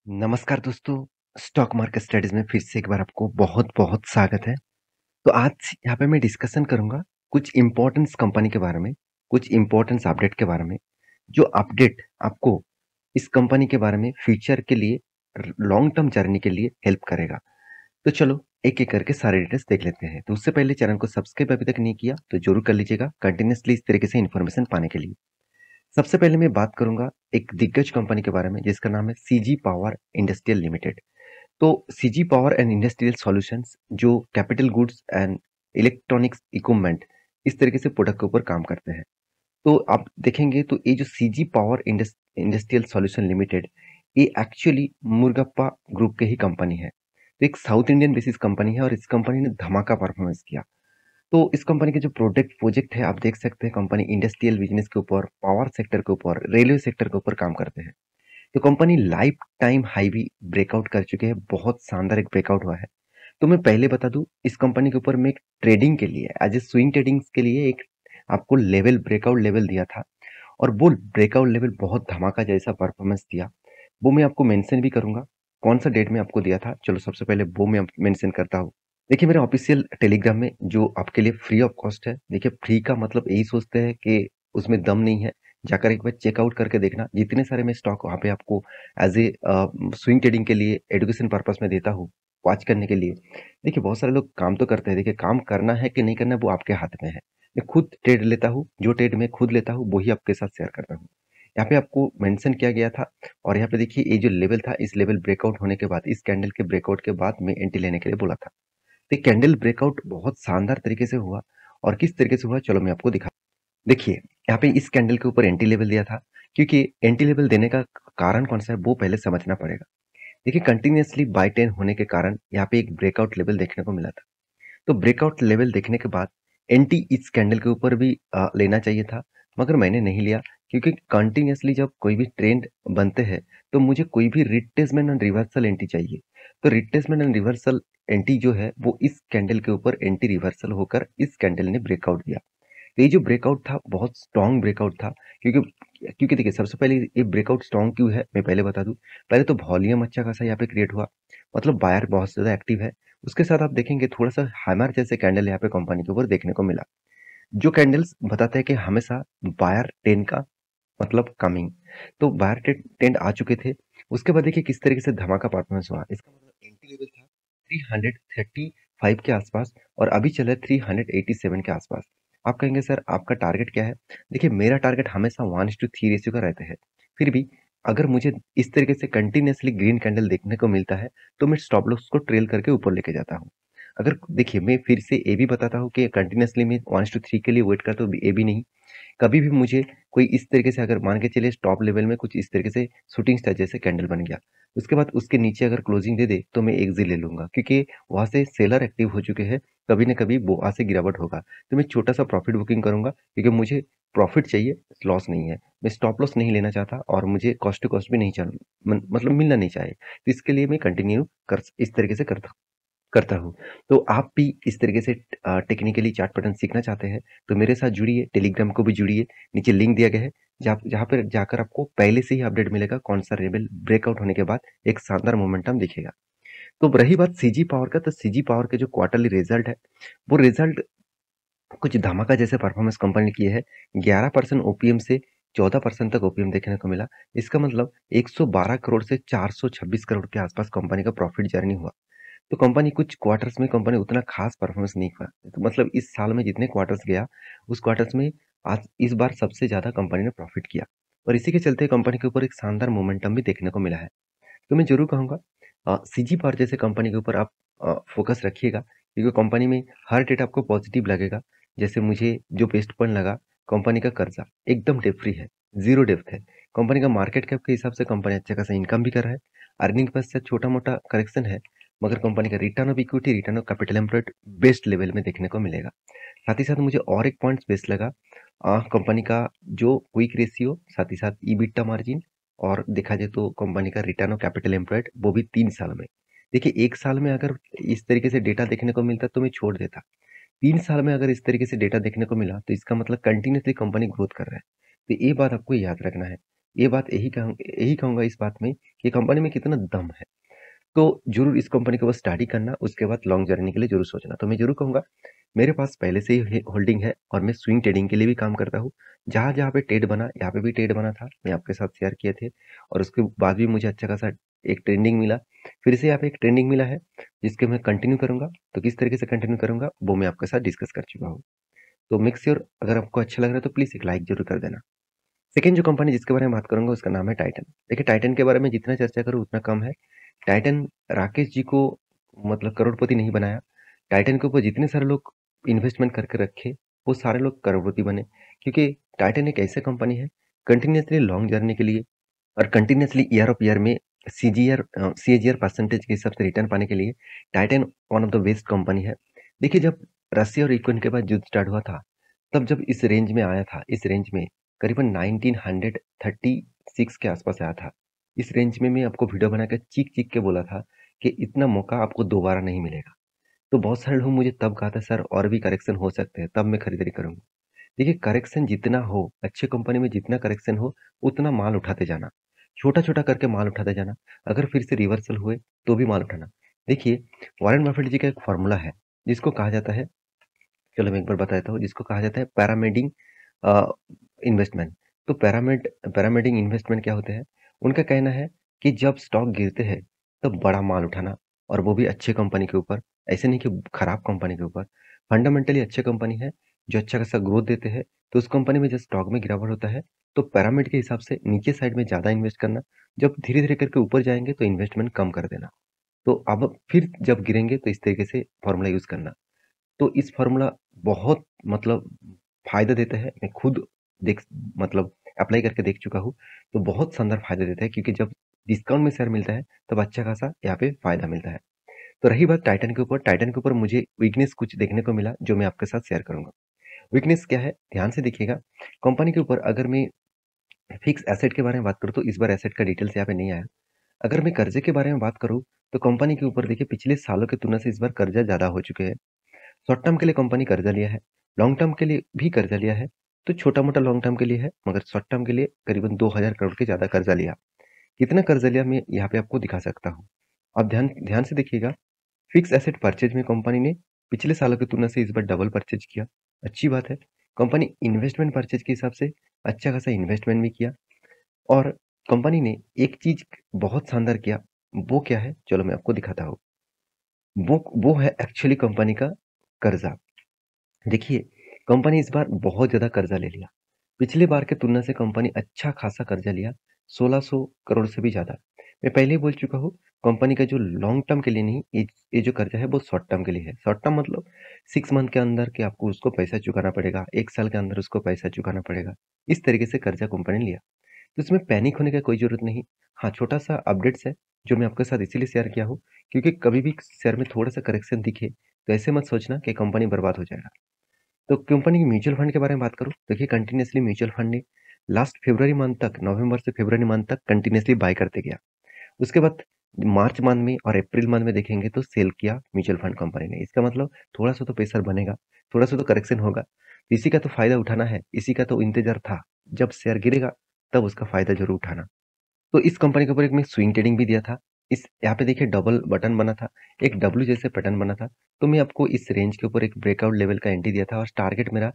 नमस्कार दोस्तों, stock market studies में फिर से एक बार आपको बहुत-बहुत स्वागत है। तो आज यहाँ पे मैं डिस्कशन करूँगा कुछ इम्पोर्टेंस कंपनी के बारे में, कुछ इम्पोर्टेंस अपडेट के बारे में, जो अपडेट आपको इस कंपनी के बारे में फ्यूचर के लिए लॉन्ग टर्म जर्नी के लिए हेल्प करेगा। तो चलो एक-एक करके सारे डिटेल्स देख लेते हैं। तो उससे पहले चैनल को सब्सक्राइब अभी तक नहीं किया तो ज़रूर कर लीजिएगा कंटिन्यूअसली इस तरीके से इन्फॉर्मेशन पाने के लिए। सबसे पहले मैं बात करूँगा एक दिग्गज कंपनी के बारे में जिसका नाम है सीजी पावर इंडस्ट्रियल लिमिटेड। तो CG power and industrial solutions जो capital goods and electronics equipment इस तरीके से प्रोडक्ट के ऊपर काम करते हैं। तो आप देखेंगे तो ये जो CG power industrial solution limited ये एक्चुअली मुर्गप्पा ग्रुप के ही कंपनी है। तो एक साउथ इंडियन बेसिस कंपनी है और इस कंपनी ने धमाका परफॉर्मेंस किया। तो इस कंपनी के जो प्रोजेक्ट है आप देख सकते हैं कंपनी इंडस्ट्रियल बिजनेस के ऊपर, पावर सेक्टर के ऊपर, रेलवे सेक्टर के ऊपर काम करते हैं। तो कंपनी लाइफ टाइम हाई भी ब्रेकआउट कर चुके हैं, बहुत शानदार एक ब्रेकआउट हुआ है। तो मैं पहले बता दूं इस कंपनी के ऊपर मैं एक ट्रेडिंग के लिए एज ए स्विंग ट्रेडिंग के लिए एक आपको लेवल ब्रेकआउट लेवल दिया था और वो ब्रेकआउट लेवल बहुत धमाका जैसा परफॉर्मेंस दिया। वो मैं आपको मेंशन भी करूंगा कौन सा डेट में आपको दिया था। चलो सबसे पहले वो मैं मेंशन करता हूँ। देखिए मेरे ऑफिशियल टेलीग्राम में जो आपके लिए फ्री ऑफ कॉस्ट है। देखिए फ्री का मतलब यही सोचते हैं कि उसमें दम नहीं है। जाकर एक बार चेकआउट करके देखना जितने सारे मैं स्टॉक वहाँ पे आपको एज ए स्विंग ट्रेडिंग के लिए एजुकेशन पर्पस में देता हूँ वॉच करने के लिए। देखिए बहुत सारे लोग काम तो करते हैं। देखिए काम करना है कि नहीं करना है वो आपके हाथ में है। मैं खुद ट्रेड लेता हूँ, जो ट्रेड मैं खुद लेता हूँ वही आपके साथ शेयर करता हूँ। यहाँ पे आपको मेंशन किया गया था और यहाँ पे देखिए ये जो लेवल था इस लेवल ब्रेकआउट होने के बाद इस कैंडल के ब्रेकआउट के बाद मैं एंट्री लेने के लिए बोला था। तो कैंडल ब्रेकआउट बहुत शानदार तरीके से हुआ और किस तरीके से हुआ चलो मैं आपको दिखा। देखिए यहाँ पे इस कैंडल के ऊपर एंट्री लेवल दिया था क्योंकि एंट्री लेवल देने का कारण कौन सा है वो पहले समझना पड़ेगा। देखिए कंटिन्यूअसली बाय टेन होने के कारण यहाँ पे एक ब्रेकआउट लेवल देखने को मिला था। तो ब्रेकआउट लेवल देखने के बाद एंटी इस कैंडल के ऊपर भी लेना चाहिए था मगर मैंने नहीं लिया क्योंकि कंटिन्यूअसली जब कोई भी ट्रेंड बनते हैं तो मुझे कोई भी रिट्रेसमेंट एंड रिवर्सल एंटी चाहिए। तो रिट्रेसमेंट एंड रिवर्सल एंटी जो है वो इस कैंडल के ऊपर एंटी रिवर्सल होकर इस कैंडल ने ब्रेकआउट दिया। तो ये जो ब्रेकआउट था बहुत स्ट्रॉन्ग ब्रेकआउट था क्योंकि क्योंकि देखिए सबसे पहले ये ब्रेकआउट स्ट्रॉन्ग क्यों है मैं पहले बता दूं। पहले तो वॉल्यूम अच्छा खासा यहाँ पे क्रिएट हुआ, मतलब बायर बहुत ज्यादा एक्टिव है। उसके साथ आप देखेंगे थोड़ा सा हैमर जैसे कैंडल यहाँ पे कंपनी के ऊपर देखने को मिला, जो कैंडल्स बताते हैं कि हमेशा बायर टेन का मतलब कमिंग। तो बायर टेंड आ चुके थे। उसके बाद देखिए किस तरीके से धमाका परफॉर्मेंस हुआ। इसका मतलब एंट्री लेवल था 335 के आसपास और अभी चला है 387 के आसपास। आप कहेंगे सर आपका टारगेट क्या है। देखिए मेरा टारगेट हमेशा 1:3 रेशियो का रहता है। फिर भी अगर मुझे इस तरीके से कंटिन्यूअसली ग्रीन कैंडल देखने को मिलता है तो मैं स्टॉप लॉस को ट्रेल करके ऊपर लेके जाता हूँ। अगर देखिए मैं फिर से ये भी बताता हूँ कि कंटिन्यूअसली मैं 1:3 के लिए वेट करता हूँ ये भी नहीं। कभी भी मुझे कोई इस तरीके से अगर मान के चलिए टॉप लेवल में कुछ इस तरीके से शूटिंग स्टार जैसे कैंडल बन गया, उसके बाद उसके नीचे अगर क्लोजिंग दे दे तो मैं एग्जिट ले लूंगा क्योंकि वहां से सेलर एक्टिव हो चुके हैं। कभी ना कभी वो वहां से गिरावट होगा तो मैं छोटा सा प्रॉफिट बुकिंग करूंगा क्योंकि मुझे प्रॉफिट चाहिए, लॉस नहीं है। मैं स्टॉप लॉस नहीं लेना चाहता और मुझे कॉस्ट टू कॉस्ट भी नहीं मतलब मिलना नहीं चाहे, तो इसके लिए मैं कंटिन्यू कर इस तरीके से करता करता हूँ। तो आप भी इस तरीके से टेक्निकली चार्ट पैटर्न सीखना चाहते हैं तो मेरे साथ जुड़िए, टेलीग्राम को भी जुड़िए। नीचे लिंक दिया गया है जहाँ जहाँ पर जाकर आपको पहले से ही अपडेट मिलेगा कौन सा लेवल ब्रेकआउट होने के बाद एक शानदार मोमेंटम दिखेगा। तो रही बात सीजी पावर का, तो सीजी पावर के जो क्वार्टरली रिजल्ट है वो रिजल्ट कुछ धमाका जैसे परफॉर्मेंस कंपनी ने किए है। 11% ओपीएम से 14% तक ओपीएम देखने को मिला। इसका मतलब 112 करोड़ से 426 करोड़ के आसपास कंपनी का प्रॉफिट जर्नी हुआ। तो कंपनी कुछ क्वार्टर्स में कंपनी उतना खास परफॉर्मेंस नहीं हुआ। तो मतलब इस साल में जितने क्वार्टर्स गया उस क्वार्टर्स में आज इस बार सबसे ज्यादा कंपनी ने प्रॉफिट किया और इसी के चलते कंपनी के ऊपर एक शानदार मोमेंटम भी देखने को मिला है। तो मैं जरूर कहूंगा सीजी पावर जैसे कंपनी के ऊपर आप फोकस रखिएगा क्योंकि कंपनी में हर डेट आपको पॉजिटिव लगेगा। जैसे मुझे जो बेस्ट पॉइंट लगा, कंपनी का कर्जा एकदम डेट फ्री है, जीरो डेप्थ है। कंपनी का मार्केट कैप के हिसाब से कंपनी अच्छा खासा इनकम भी कर रहा है। अर्निंग पर से छोटा मोटा करेक्शन है मगर कंपनी का return of equity, return of capital employed best level में देखने को मिलेगा। साथ ही साथ मुझे और एक पॉइंट बेस्ट लगा कंपनी का जो क्विक रेशियो, साथ ही साथ ईबिटा मार्जिन और देखा जाए तो कंपनी का रिटर्न ऑफ कैपिटल एम्प्लॉयड वो भी 3 साल में। देखिए एक साल में अगर इस तरीके से डेटा देखने को मिलता तो मैं छोड़ देता। 3 साल में अगर इस तरीके से डेटा देखने को मिला तो इसका मतलब कंटिन्यूसली कंपनी ग्रोथ कर रहा है। तो ये बात आपको याद रखना है। यही कहूँगा इस बात में कि कंपनी में कितना दम है। तो ज़रूर इस कंपनी को बस स्टडी करना, उसके बाद लॉन्ग जर्नी के लिए ज़रूर सोचना। तो मैं ज़रूर कहूँगा, मेरे पास पहले से ही होल्डिंग है और मैं स्विंग ट्रेडिंग के लिए भी काम करता हूँ। जहाँ-जहाँ पे ट्रेड बना, यहाँ पे भी ट्रेड बना था, मैं आपके साथ शेयर किए थे और उसके बाद भी मुझे अच्छा खासा एक ट्रेंडिंग मिला। फिर से यहाँ पे एक ट्रेंडिंग मिला है, जिसके मैं कंटिन्यू करूँगा। तो किस तरीके से कंटिन्यू करूँगा, वो मैं आपके साथ डिस्कस कर चुका हूँ। तो मेक श्योर अगर आपको अच्छा लग रहा है तो प्लीज़ एक लाइक ज़रूर कर देना। सेकंड जो कंपनी जिसके बारे में बात करूँगा उसका नाम है टाइटन। देखिए टाइटन के बारे में जितना चर्चा करूँ उतना कम है। टाइटन राकेश जी को मतलब करोड़पति नहीं बनाया। टाइटन के ऊपर जितने सारे लोग इन्वेस्टमेंट करके रखे, वो सारे लोग करोड़पति बने। क्योंकि टाइटन एक ऐसी कंपनी है, कंटिन्यूअसली लॉन्ग जर्नी के लिए और कंटिन्यूअसली ईयर ऑफ ईयर में सीएजीआर परसेंटेज के हिसाब से रिटर्न पाने के लिए Titan one of the best company है। देखिए जब रसिया और यूक्रेन के बाद युद्ध स्टार्ट हुआ था, तब जब इस रेंज में आया था, इस रेंज में करीबन 1936 के आसपास आया था। इस रेंज में मैं आपको वीडियो बना के चीख-चीख के बोला था कि इतना मौका आपको दोबारा नहीं मिलेगा। तो बहुत सारे लोग मुझे तब कहा था सर और भी करेक्शन हो सकते हैं, तब मैं खरीदारी करूँगा। देखिए करेक्शन जितना हो, अच्छे कंपनी में जितना करेक्शन हो, उतना माल उठाते जाना। छोटा-छोटा करके माल उठाते जाना। अगर फिर से रिवर्सल हुए, तो भी माल उठाना। देखिए, वॉरेन बफेट जी का एक फ़ॉर्मूला है, जिसको कहा जाता है चलो मैं एक बार बता देता हूँ, जिसको कहा जाता है पैरामेडिंग अ, इन्वेस्टमेंट। तो पैरामेडिंग इन्वेस्टमेंट क्या होते हैं? उनका कहना है कि जब स्टॉक गिरते हैं, तब बड़ा माल उठाना और वो भी अच्छे कंपनी के ऊपर। ऐसे नहीं कि खराब कंपनी के ऊपर। फंडामेंटली अच्छे कंपनी है, जो अच्छा खासा ग्रोथ देते हैं, तो उस कंपनी में जब स्टॉक में गिरावट होता है, तो पैरामिड के हिसाब से नीचे साइड में ज़्यादा इन्वेस्ट करना। जब धीरे-धीरे करके ऊपर जाएँगे, तो इन्वेस्टमेंट कम कर देना। तो अब फिर जब गिरेंगे, तो इस तरीके से फॉर्मूला यूज़ करना। तो इस फ़ॉर्मूला बहुत मतलब फ़ायदा देता है। मैं खुद देख मतलब अप्लाई करके देख चुका हूँ, तो बहुत शानदार फ़ायदा देता है क्योंकि जब डिस्काउंट में शेयर मिलता है, तब अच्छा खासा यहाँ पे फ़ायदा मिलता है। तो रही बात टाइटन के ऊपर मुझे वीकनेस कुछ देखने को मिला, जो मैं आपके साथ शेयर करूँगा। वीकनेस क्या है? ध्यान से देखिएगा, कंपनी के ऊपर अगर मैं फिक्स एसेट के बारे में बात करूँ, तो इस बार एसेट का डिटेल्स यहाँ पे नहीं आया। अगर मैं कर्ज़े के बारे में बात करूँ, तो कंपनी के ऊपर देखिए पिछले सालों की तुलना से इस बार कर्ज़ा ज़्यादा हो चुके हैं। शॉर्ट टर्म के लिए कंपनी कर्जा लिया है, लॉन्ग टर्म के लिए भी कर्जा लिया है, तो छोटा-मोटा लॉन्ग टर्म के लिए है, मगर शॉर्ट टर्म के लिए करीबन 2000 करोड़ के ज़्यादा कर्जा लिया। कितना कर्जा लिया मैं यहाँ पे आपको दिखा सकता हूँ। आप ध्यान ध्यान से देखिएगा, फिक्स एसेट परचेज में कंपनी ने पिछले सालों की तुलना से इस बार डबल परचेज किया, अच्छी बात है। कंपनी इन्वेस्टमेंट परचेज के हिसाब से अच्छा खासा इन्वेस्टमेंट भी किया और कंपनी ने एक चीज़ बहुत शानदार किया, वो क्या है? चलो मैं आपको दिखाता हूँ। वो है एक्चुअली कंपनी का कर्जा। देखिए, कंपनी इस बार बहुत ज़्यादा कर्जा ले लिया। पिछली बार की तुलना से कंपनी अच्छा खासा कर्जा लिया, 1600 करोड़ से भी ज़्यादा। मैं पहले ही बोल चुका हूँ, कंपनी का जो लॉन्ग टर्म के लिए नहीं, ये जो कर्जा है वो शॉर्ट टर्म के लिए है। शॉर्ट टर्म मतलब 6 मंथ के अंदर कि आपको उसको पैसा चुकाना पड़ेगा, 1 साल के अंदर उसको पैसा चुकाना पड़ेगा। इस तरीके से कर्जा कंपनी ने लिया। तो इसमें पैनिक होने का कोई ज़रूरत नहीं। हाँ, छोटा-सा अपडेट्स है, जो मैं आपके साथ इसीलिए शेयर किया हूँ, क्योंकि कभी भी शेयर में थोड़ा-सा करेक्शन दिखे, तो ऐसे मत सोचना कि कंपनी बर्बाद हो जाएगा। तो कंपनी की म्यूचुअल फंड के बारे में बात करूँ, देखिए कंटिन्यूअसली म्यूचुअल फंड ने लास्ट फरवरी मंथ तक, नवंबर से फरवरी मंथ तक कंटिन्यूअसली बाय करते गया। उसके बाद मार्च मंथ में और अप्रैल मंथ में देखेंगे तो सेल किया म्यूचुअल फंड कंपनी ने। इसका मतलब थोड़ा-सा तो प्रेशर बनेगा, थोड़ा-सा तो करेक्शन होगा। इसी का तो फायदा उठाना है, इसी का तो इंतज़ार था। जब शेयर गिरेगा, तब उसका फायदा ज़रूर उठाना। तो इस कंपनी के ऊपर एक मैं स्विंग ट्रेडिंग भी दिया था। इस यहाँ पे देखिए डबल बटन बना था, एक डब्ल्यू जैसे पैटर्न बना था। तो मैं आपको इस रेंज के ऊपर एक ब्रेकआउट लेवल का एंट्री दिया था और टारगेट मेरा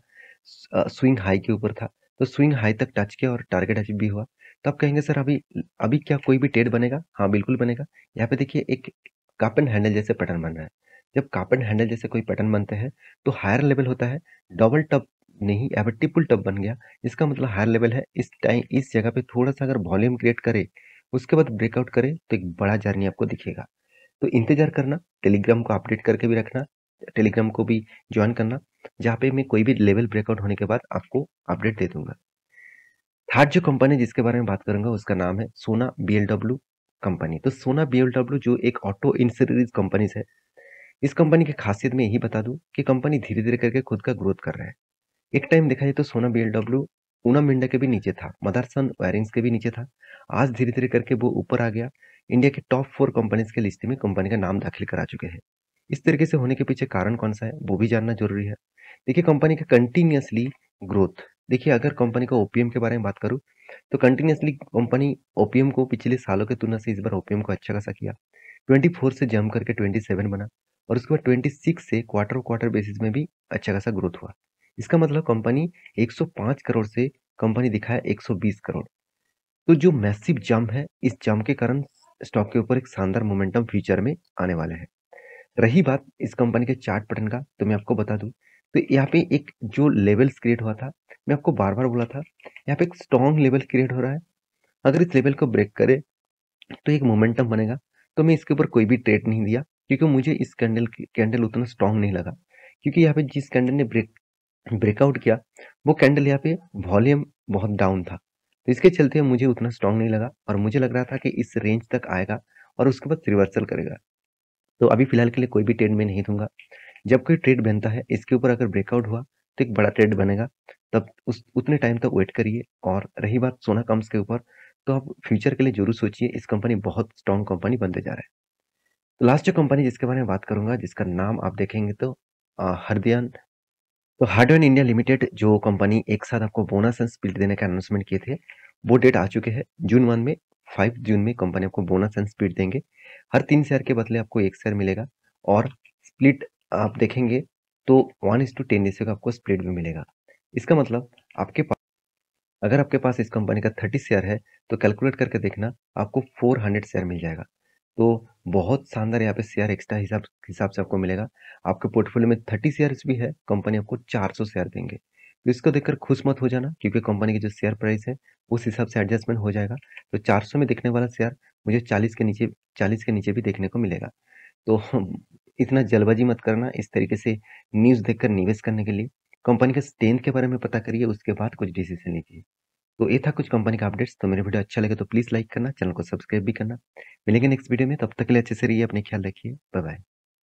स्विंग हाई के ऊपर था। तो स्विंग हाई तक टच किया और टारगेट अचीव भी हुआ। तो आप कहेंगे सर अभी अभी क्या कोई भी ट्रेड बनेगा? हाँ, बिल्कुल बनेगा। यहाँ पे देखिए एक कप एंड हैंडल जैसे पैटर्न बन रहा है। जब कप एंड हैंडल जैसे कोई पैटर्न बनते हैं, तो हायर लेवल होता है, डबल टॉप नहीं, यहाँ पे ट्रिपल टॉप बन गया। इसका मतलब हायर लेवल है। इस जगह पे थोड़ा-सा अगर वॉल्यूम क्रिएट करे, उसके बाद ब्रेकआउट करे, तो एक बड़ा जर्नी आपको दिखेगा। तो इंतज़ार करना, टेलीग्राम को अपडेट करके भी रखना, टेलीग्राम को भी जॉइन करना, जहाँ पे मैं कोई भी लेवल ब्रेकआउट होने के बाद आपको अपडेट दे दूँगा। थर्ड जो कंपनी जिसके बारे में बात करूँगा उसका नाम है सोना बीएलडब्ल्यू कंपनी। तो सोना बीएलडब्ल्यू जो एक ऑटो इंश्योरेंस कंपनीज़ है, इस कंपनी की खासियत मैं यही बता दूँ कि कंपनी धीरे-धीरे करके खुद का ग्रोथ कर रहा है। एक टाइम देखा जाए तो सोना बीएलडब्ल्यू पूनम मिंडा के भी नीचे था, मदरसन वायरिंग्स के भी नीचे था। आज धीरे-धीरे करके वो ऊपर आ गया। इंडिया के टॉप 4 कंपनीज़ के लिस्ट में कंपनी का नाम दाखिल करा चुके हैं। इस तरीके से होने के पीछे कारण कौन-सा है, वो भी जानना ज़रूरी है। देखिए कंपनी का कंटीन्यूअसली ग्रोथ, देखिए अगर कंपनी का ओपीएम के बारे में बात करूँ, तो कंटिन्यूअसली कंपनी ओपीएम को पिछले सालों की तुलना से इस बार ओपीएम को अच्छा खासा किया। 24 से जंप करके 27 बना और उसके बाद 26 से क्वार्टर बेसिस में भी अच्छा खासा ग्रोथ हुआ। इसका मतलब कंपनी 105 करोड़ से कंपनी दिखाया 120 करोड़। तो जो मैसिव जंप है, इस जंप के कारण स्टॉक के ऊपर एक शानदार मोमेंटम फ्यूचर में आने वाला है। रही बात इस कंपनी के चार्ट पैटर्न का, तो मैं आपको बता दूं, तो यहाँ पे एक जो लेवल्स क्रिएट हुआ था, मैं आपको बार बार बोला था, यहाँ पे एक स्ट्रॉन्ग लेवल क्रिएट हो रहा है। अगर इस लेवल को ब्रेक करे तो एक मोमेंटम बनेगा। तो मैं इसके ऊपर कोई भी ट्रेड नहीं दिया, क्योंकि मुझे इस कैंडल उतना स्ट्रॉन्ग नहीं लगा, क्योंकि यहाँ पे जिस कैंडल ने ब्रेकआउट किया, वो कैंडल यहाँ पे वॉल्यूम बहुत डाउन था। तो इसके चलते मुझे उतना स्ट्रॉन्ग नहीं लगा और मुझे लग रहा था कि इस रेंज तक आएगा और उसके बाद रिवर्सल करेगा। तो अभी फिलहाल के लिए कोई भी ट्रेड मैं नहीं दूंगा। जब कोई ट्रेड बनता है, इसके ऊपर अगर ब्रेकआउट हुआ तो एक बड़ा ट्रेड बनेगा, तब उस उतने टाइम तक वेट करिए। और रही बात सोना कम्स के ऊपर, तो आप फ्यूचर के लिए जरूर सोचिए, इस कंपनी बहुत स्ट्रॉन्ग कंपनी बनते जा रहा है। तो लास्ट जो कंपनी जिसके बारे में बात करूंगा, जिसका नाम आप देखेंगे तो हरदियान। तो हार्डवेयर इंडिया लिमिटेड जो कंपनी एक साथ आपको बोनस एंड स्प्लिट देने का अनाउंसमेंट किए थे, वो डेट आ चुके हैं जून 1 में। 5 जून में कंपनी आपको बोनस एंड स्प्लिट देंगे। हर 3 शेयर के बदले आपको 1 शेयर मिलेगा और स्प्लिट आप देखेंगे तो 1:10 रेशियो का आपको स्प्लिट भी मिलेगा। इसका मतलब आपके पास, अगर आपके पास इस कंपनी का 30 शेयर है, तो कैलकुलेट करके देखना, आपको 400 शेयर मिल जाएगा। तो बहुत शानदार यहाँ पे शेयर एक्स्ट्रा हिसाब हिसाब से आपको मिलेगा। आपके पोर्टफोलियो में 30 शेयर्स भी है, कंपनी आपको 400 शेयर देंगे। तो इसको देखकर खुश मत हो जाना, क्योंकि कंपनी की जो शेयर प्राइस है, उस हिसाब से एडजस्टमेंट हो जाएगा। तो 400 में दिखने वाला शेयर मुझे 40 के नीचे भी देखने को मिलेगा। तो इतना जल्दबाजी मत करना इस तरीके से न्यूज़ देखकर निवेश करने के लिए। कंपनी के स्ट्रेंथ के बारे में पता करिए, उसके बाद कुछ डिसीजन लीजिए। तो ये था कुछ कंपनी का अपडेट्स। तो मेरे वीडियो अच्छा लगे तो प्लीज़ लाइक करना, चैनल को सब्सक्राइब भी करना। मिलेंगे नेक्स्ट वीडियो में, तब तक के लिए अच्छे से रहिए, अपने ख्याल रखिए। Bye bye.